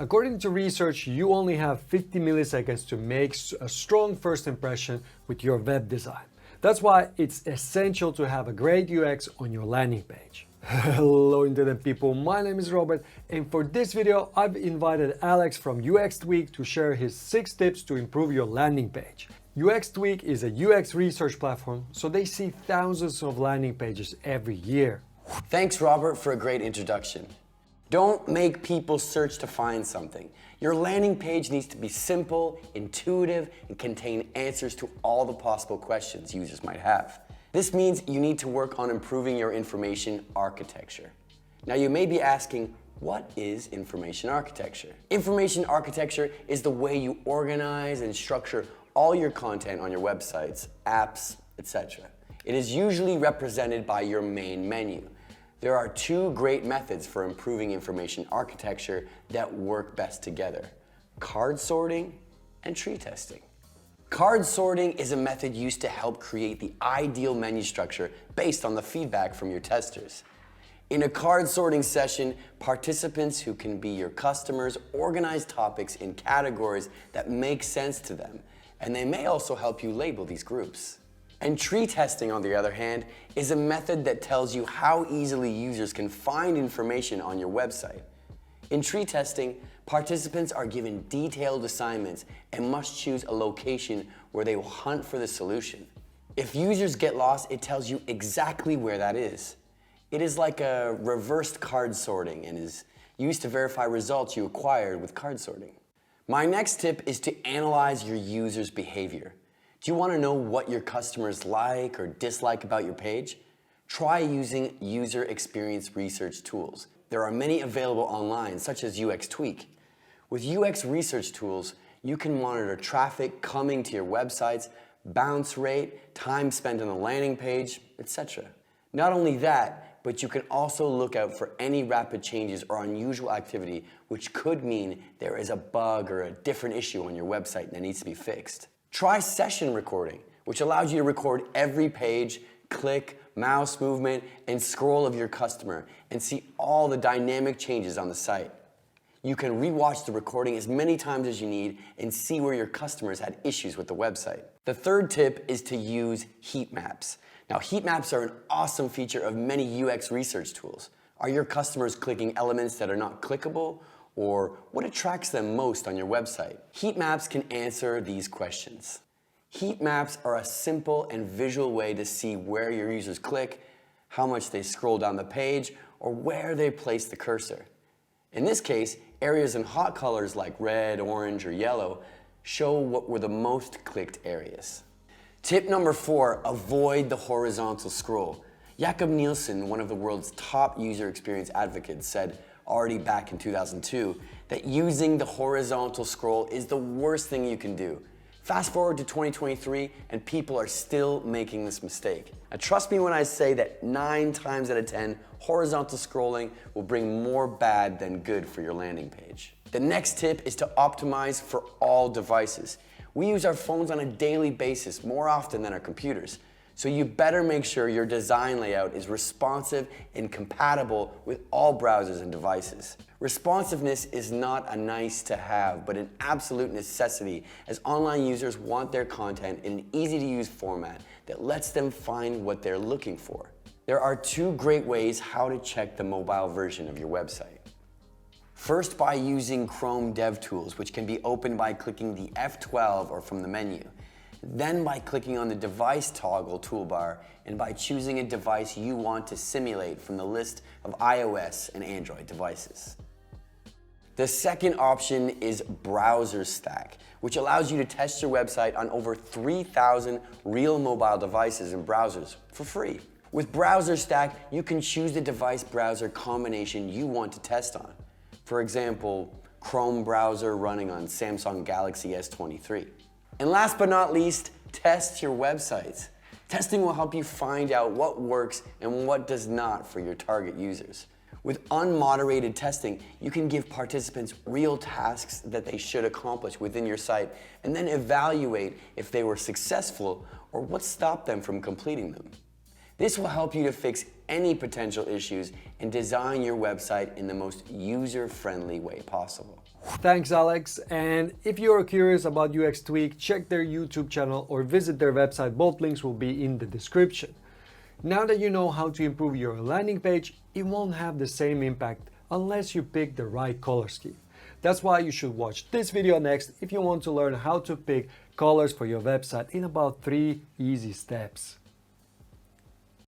According to research, you only have 50 milliseconds to make a strong first impression with your web design. That's why it's essential to have a great UX on your landing page. Hello Internet people, my name is Robert, and for this video I've invited Alex from UXtweak to share his 6 tips to improve your landing page. UXtweak is a UX research platform, so they see thousands of landing pages every year. Thanks Robert for a great introduction. Don't make people search to find something. Your landing page needs to be simple, intuitive, and contain answers to all the possible questions users might have. This means you need to work on improving your information architecture. Now you may be asking, what is information architecture? Information architecture is the way you organize and structure all your content on your websites, apps, etc. It is usually represented by your main menu. There are 2 great methods for improving information architecture that work best together: card sorting and tree testing. Card sorting is a method used to help create the ideal menu structure based on the feedback from your testers. In a card sorting session, participants who can be your customers organize topics in categories that make sense to them, and they may also help you label these groups. And tree testing, on the other hand, is a method that tells you how easily users can find information on your website. In tree testing, participants are given detailed assignments and must choose a location where they will hunt for the solution. If users get lost, it tells you exactly where that is. It is like a reversed card sorting and is used to verify results you acquired with card sorting. My next tip is to analyze your users' behavior. Do you want to know what your customers like or dislike about your page? Try using user experience research tools. There are many available online, such as UXtweak. With UX research tools, you can monitor traffic coming to your websites, bounce rate, time spent on the landing page, etc. Not only that, but you can also look out for any rapid changes or unusual activity, which could mean there is a bug or a different issue on your website that needs to be fixed. Try session recording, which allows you to record every page, click, mouse movement, and scroll of your customer and see all the dynamic changes on the site. You can rewatch the recording as many times as you need and see where your customers had issues with the website. The third tip is to use heat maps. Now, heat maps are an awesome feature of many UX research tools. Are your customers clicking elements that are not clickable? Or what attracts them most on your website? Heat maps can answer these questions. Heat maps are a simple and visual way to see where your users click, how much they scroll down the page, or where they place the cursor. In this case, areas in hot colors like red, orange, or yellow show what were the most clicked areas. Tip number 4, avoid the horizontal scroll. Jakob Nielsen, one of the world's top user experience advocates, said already back in 2002 that using the horizontal scroll is the worst thing you can do. Fast forward to 2023 and people are still making this mistake. Now, trust me when I say that 9 times out of 10, horizontal scrolling will bring more bad than good for your landing page. The next tip is to optimize for all devices. We use our phones on a daily basis, more often than our computers. So you better make sure your design layout is responsive and compatible with all browsers and devices. Responsiveness is not a nice to have, but an absolute necessity, as online users want their content in an easy to use format that lets them find what they're looking for. There are 2 great ways how to check the mobile version of your website. First, by using Chrome DevTools, which can be opened by clicking the F12 or from the menu. Then by clicking on the device toggle toolbar and by choosing a device you want to simulate from the list of iOS and Android devices. The second option is Browser Stack, which allows you to test your website on over 3,000 real mobile devices and browsers for free. With Browser Stack, you can choose the device browser combination you want to test on. For example, Chrome browser running on Samsung Galaxy S23. And last but not least, test your websites. Testing will help you find out what works and what does not for your target users. With unmoderated testing, you can give participants real tasks that they should accomplish within your site and then evaluate if they were successful or what stopped them from completing them. This will help you to fix any potential issues and design your website in the most user-friendly way possible. Thanks, Alex. And if you're curious about UXtweak, check their YouTube channel or visit their website. Both links will be in the description. Now that you know how to improve your landing page, it won't have the same impact unless you pick the right color scheme. That's why you should watch this video next if you want to learn how to pick colors for your website in about 3 easy steps.